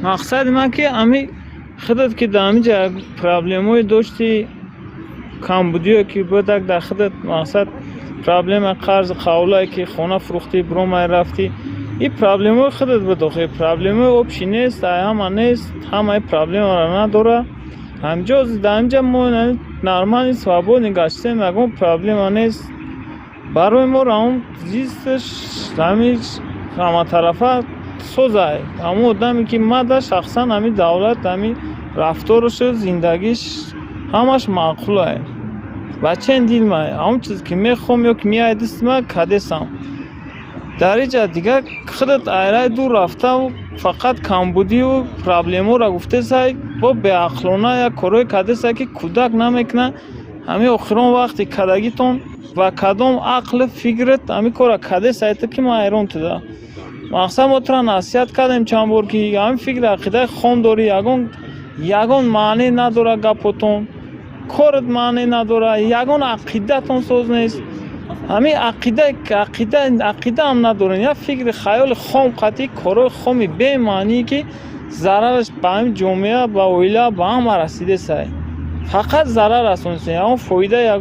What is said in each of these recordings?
مقصد من که امی خودت که دامیجا پرابلمای داشتی کمبودی که بود در خودت مقصد پرابلم قرض قولایی که خونه فروختی برو رفتی این پرابلمای خودت بود آخه پرابلمای اوبشی نیست همه نیست همه پرابلم را نداره همجا دامیجا ما نرمال سوابو نگاشته مگم پرابلم نیست برای ما را هم زیستش همیش همه طرفه سوزه اما آدمی که مده شخصا همی دولت همی رفتارش زندگیش همش معقوله بچه این دیل من همون چیز که میخوام یا که میای دست من کدستم در اینجا دیگه خودت ایره دور رفته و فقط کمبودی و پرابلمو را گفته سای با به عقلانه یا کروی کدسته که کودک نمیکنه همی آخران وقتی کدگیتون و کدام عقل فکرت همی کارا کدسته تا که ما ایران تده مقصد ما ترا نصیحت کردیم چند بار که همین فکر عقیده خون داری یگان معنی نداره گپتون کارت معنی نداره یگان عقیدتون سوز نیست همین عقیده هم ندارن یا فکر خیال خام قطعی کارو خامی به معنی که ضررش به همین جامعه به اویلا به هم رسیده سای فقط ضرر رسونسه یگان فایده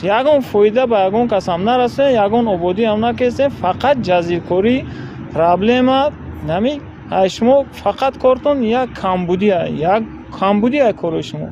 یگان فایده به یگان کس هم نرسه یگان آبادی هم نکسه فقط جزیرکاری پرابلم نمی شما فقط کارتون یک کمبودی کار شما